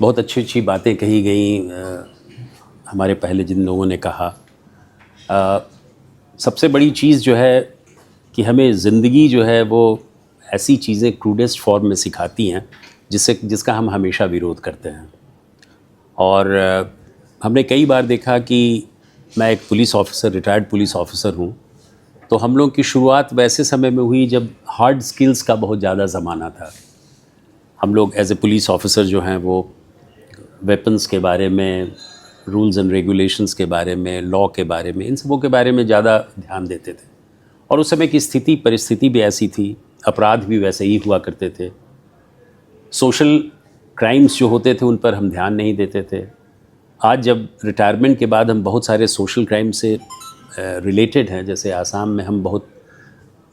बहुत अच्छी अच्छी बातें कही गई हमारे पहले जिन लोगों ने कहा। अ, सबसे बड़ी चीज़ जो है कि हमें ज़िंदगी जो है वो ऐसी चीज़ें क्रूडेस्ट फॉर्म में सिखाती हैं जिसका हम हमेशा विरोध करते हैं। और हमने कई बार देखा कि मैं एक police officer, retired police officer हूँ, तो हम लोग की शुरुआत वैसे समय में हुई जब हार्ड स्किल्स का बहुत ज़्यादा ज़माना था। हम लोग एज ए पुलिस ऑफिसर जो हैं वो वेपन्स के बारे में, रूल्स एंड रेगुलेशंस के बारे में, लॉ के बारे में, इन सबों के बारे में ज़्यादा ध्यान देते थे। और उस समय की स्थिति परिस्थिति भी ऐसी थी, अपराध भी वैसे ही हुआ करते थे। सोशल क्राइम्स जो होते थे उन पर हम ध्यान नहीं देते थे। आज जब रिटायरमेंट के बाद हम बहुत सारे सोशल क्राइम से रिलेटेड हैं, जैसे आसाम में हम बहुत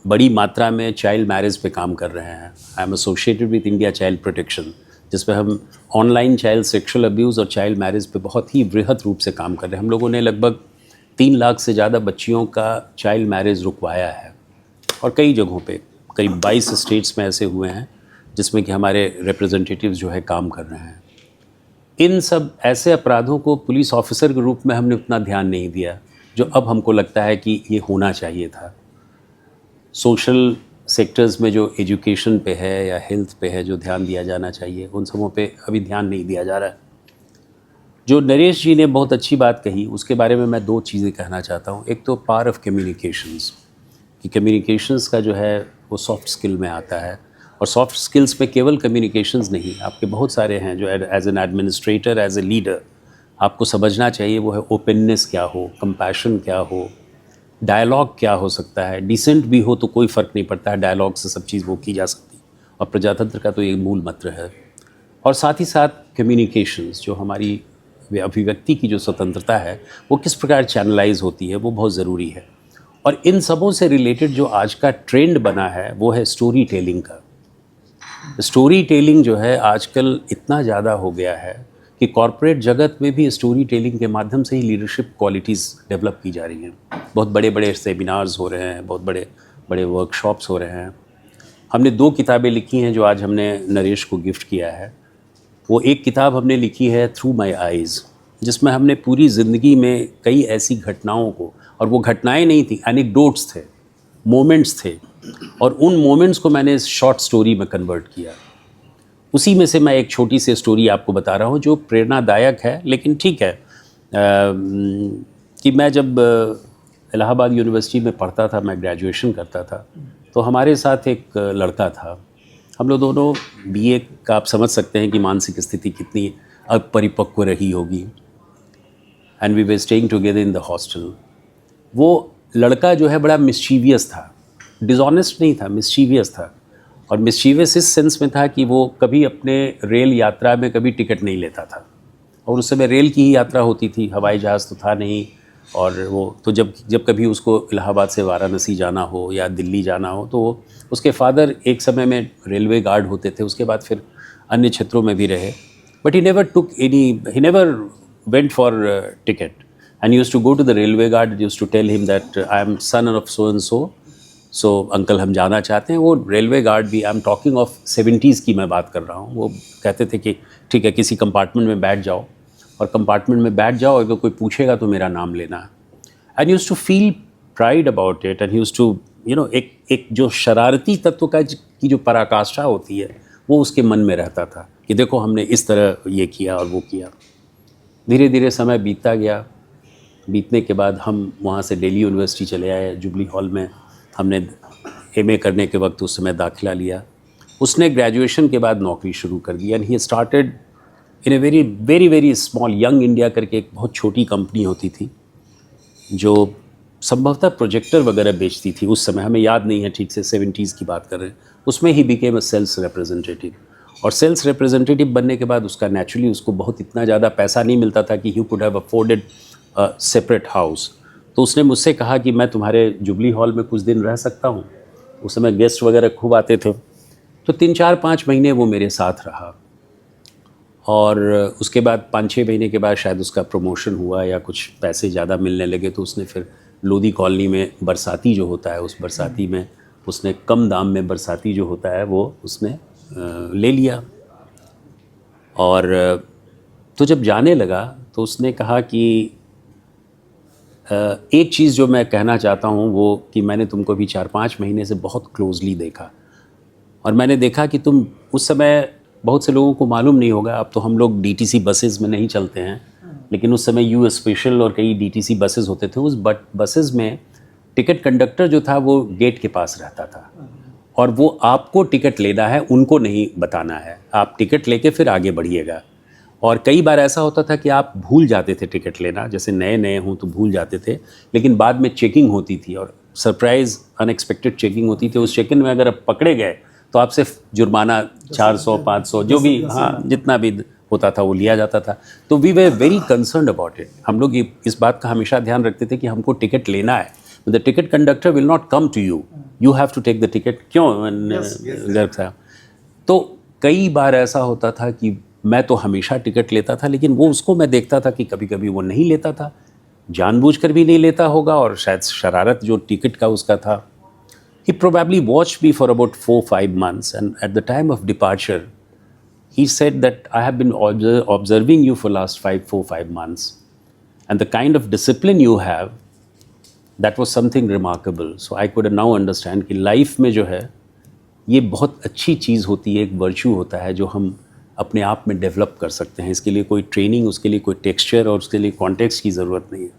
बड़ी मात्रा में चाइल्ड मैरिज पे काम कर रहे हैं। I am associated with India child protection, जिसमें हम ऑनलाइन चाइल्ड सेक्सुअल अब्यूज़ और चाइल्ड मैरिज पे बहुत ही बृहद रूप से काम कर रहे हैं। हम लोगों ने लगभग 3 लाख से ज़्यादा बच्चियों का चाइल्ड मैरिज रुकवाया है, और कई जगहों पे करीब 22 स्टेट्स में ऐसे हुए हैं जिसमें कि हमारे रिप्रेजेंटेटिव्स जो है काम कर रहे हैं। इन सब ऐसे अपराधों को पुलिस ऑफिसर के रूप में हमने उतना ध्यान नहीं दिया जो अब हमको लगता है कि ये होना चाहिए था। सोशल सेक्टर्स में जो एजुकेशन पे है या हेल्थ पे है जो ध्यान दिया जाना चाहिए, उन सबों पे अभी ध्यान नहीं दिया जा रहा है। जो नरेश जी ने बहुत अच्छी बात कही, उसके बारे में मैं 2 चीज़ें कहना चाहता हूँ। एक तो पावर ऑफ कम्युनिकेशंस, कि कम्युनिकेशंस का जो है वो सॉफ्ट स्किल में आता है, और सॉफ्ट स्किल्स में केवल कम्युनिकेशंस नहीं, आपके बहुत सारे हैं जो as an administrator, as a leader आपको समझना चाहिए। वो है ओपननेस क्या हो, कंपैशन क्या हो, डायलॉग क्या हो सकता है। डिसेंट भी हो तो कोई फ़र्क नहीं पड़ता है, डायलॉग से सब चीज़ वो की जा सकती है, और प्रजातंत्र का तो ये मूल मंत्र है। और साथ ही साथ कम्युनिकेशंस, जो हमारी अभिव्यक्ति की जो स्वतंत्रता है वो किस प्रकार चैनलाइज होती है, वो बहुत ज़रूरी है। और इन सबों से रिलेटेड जो आज का ट्रेंड बना है वो है स्टोरी टेलिंग का। स्टोरी टेलिंग जो है आजकल इतना ज़्यादा हो गया है कि कॉरपोरेट जगत में भी स्टोरी टेलिंग के माध्यम से ही लीडरशिप क्वालिटीज़ डेवलप की जा रही हैं। बहुत बड़े बड़े सेमिनार्स हो रहे हैं, बहुत बड़े बड़े वर्कशॉप्स हो रहे हैं। हमने 2 किताबें लिखी हैं जो आज हमने नरेश को गिफ्ट किया है। वो एक किताब हमने लिखी है थ्रू माई आइज़, जिसमें हमने पूरी ज़िंदगी में कई ऐसी घटनाओं को, और वो घटनाएं नहीं थी, एनेक्डोट्स थे, मोमेंट्स थे, और उन मोमेंट्स को मैंने शॉर्ट स्टोरी में कन्वर्ट किया। उसी में से मैं एक छोटी सी स्टोरी आपको बता रहा हूँ जो प्रेरणादायक है, लेकिन ठीक है। कि मैं जब इलाहाबाद यूनिवर्सिटी में पढ़ता था, मैं ग्रेजुएशन करता था, तो हमारे साथ एक लड़का था। हम लोग दोनों बीए का, आप समझ सकते हैं कि मानसिक स्थिति कितनी अपरिपक्व रही होगी। And we were staying together in the hostel. वो लड़का जो है बड़ा मिस्चीवियस था, डिसऑनेस्ट नहीं था, मिस्चीवियस था। और मिस्चीवियस इस सेंस में था कि वो कभी अपने रेल यात्रा में कभी टिकट नहीं लेता था, और उस समय रेल की ही यात्रा होती थी, हवाई जहाज़ तो था नहीं। और वो तो जब जब कभी उसको इलाहाबाद से वाराणसी जाना हो या दिल्ली जाना हो, तो उसके फादर एक समय में रेलवे गार्ड होते थे, उसके बाद फिर अन्य क्षेत्रों में भी रहे। But he never went for ticket, and used to go to the railway guard, used to tell him that I am son of so and so uncle हम जाना चाहते हैं। वो रेलवे गार्ड भी, I am talking of 70s की मैं बात कर रहा हूँ, वो कहते थे कि ठीक है, किसी कंपार्टमेंट में बैठ जाओ, और कंपार्टमेंट में बैठ जाओ, अगर कोई पूछेगा तो मेरा नाम लेना। And used to feel pride about it, and used to एक जो शरारती तत्व की जो पराकाष्ठा होती है वो उसके मन में रहता था कि देखो हमने इस तरह ये किया और वो किया। धीरे धीरे समय बीतता गया। बीतने के बाद हम वहाँ से दिल्ली यूनिवर्सिटी चले आए। जुबली हॉल में हमने एमए करने के वक्त उस समय दाखिला लिया। उसने ग्रेजुएशन के बाद नौकरी शुरू कर दी, and he started in a very very very small, young India करके एक बहुत छोटी कंपनी होती थी जो संभवतः प्रोजेक्टर वगैरह बेचती थी उस समय, हमें याद नहीं है ठीक से, 70s की बात कर रहे हैं। उसमें ही बिकेम अ सेल्स रिप्रेजेंटेटिव, और सेल्स रिप्रेजेंटेटिव बनने के बाद उसका नेचुरली उसको बहुत इतना ज़्यादा पैसा नहीं मिलता था कि you could have afforded separate house. तो उसने मुझसे कहा कि मैं तुम्हारे जुबली हॉल में कुछ दिन रह सकता हूँ। उस समय गेस्ट वगैरह खूब आते थे। तो 3-4-5 महीने वो मेरे साथ रहा, और उसके बाद 5-6 महीने के बाद शायद उसका प्रमोशन हुआ या कुछ पैसे ज़्यादा मिलने लगे, तो उसने फिर लोधी कॉलोनी में बरसाती जो होता है, उस बरसाती में उसने कम दाम में बरसाती जो होता है वो उसने ले लिया। और तो जब जाने लगा तो उसने कहा कि एक चीज़ जो मैं कहना चाहता हूँ वो कि मैंने तुमको भी 4-5 महीने से बहुत क्लोजली देखा, और मैंने देखा कि तुम उस समय, बहुत से लोगों को मालूम नहीं होगा, अब तो हम लोग डीटीसी बसेस में नहीं चलते हैं, लेकिन उस समय यू स्पेशल और कई डीटीसी बसेस होते थे। उस बसेस में टिकट कंडक्टर जो था वो गेट के पास रहता था, और वो आपको टिकट लेना है, उनको नहीं बताना है, आप टिकट लेके फिर आगे बढ़िएगा। और कई बार ऐसा होता था कि आप भूल जाते थे टिकट लेना, जैसे नए नए हों तो भूल जाते थे, लेकिन बाद में चेकिंग होती थी और सरप्राइज़ अनएक्सपेक्टेड चेकिंग होती थी। उस चेकिंग में अगर आप पकड़े गए तो आपसे जुर्माना 400-500 जो भी, हाँ, जितना भी होता था वो लिया जाता था। तो we were very concerned about it. हम लोग इस बात का हमेशा ध्यान रखते थे कि हमको टिकट लेना है, the ticket conductor will not come to you, you have to take the ticket. क्यों गर्ग साहब? तो कई बार ऐसा होता था कि मैं तो हमेशा टिकट लेता था, लेकिन वो, उसको मैं देखता था कि कभी कभी वो नहीं लेता था, जानबूझकर भी नहीं लेता होगा, और शायद शरारत जो टिकट का उसका था। He probably watched me for about 4-5 months, and at the time of departure, he said that I have been observing you for last 4-5 months, and the kind of discipline you have, that was something remarkable. So I could now understand कि life में जो है ये बहुत अच्छी चीज़ होती है, एक वर्च्यू होता है जो हम अपने आप में डेवलप कर सकते हैं। इसके लिए कोई ट्रेनिंग, उसके लिए कोई टेक्सचर और उसके लिए कॉन्टेक्स्ट की ज़रूरत नहीं है।